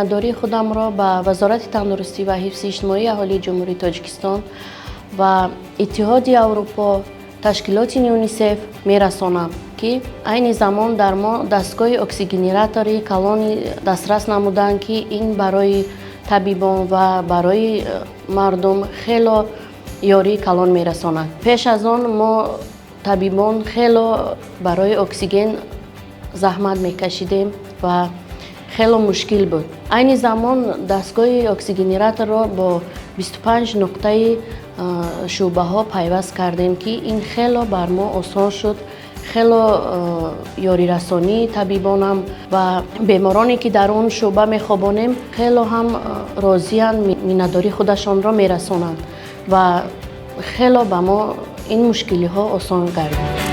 миннатдории худамро ба вазорати тандурустӣ ва ҳифзи иҷтимоии аҳолии ҷумҳурии Тоҷикистон ва Итиҳоди Аврупо, ташкилоти ЮНИСЕФ мерасонам ки айни замон дар мо дастгоҳи оксигенератори калони дастрас намуданд ки ин барои табибон ва барои мардум хело ёрии калон мерасонад. Пеш аз он мо табибон хело барои оксиген заҳмат мекашидем ва хело мушкил буд. Айни замон дастгоҳи оксигенераторро бо 25 нуқтаи шуъбаҳо пайваст кардем ки ин хело бар мо осон шуд. хело ёрирасонии табибонам ва бемороне ки дар он шуъба мехобонем хело ҳам розиянд, миннатдории худашонро мерасонанд ва хело ба мо ин мушкилиҳо осон гардид.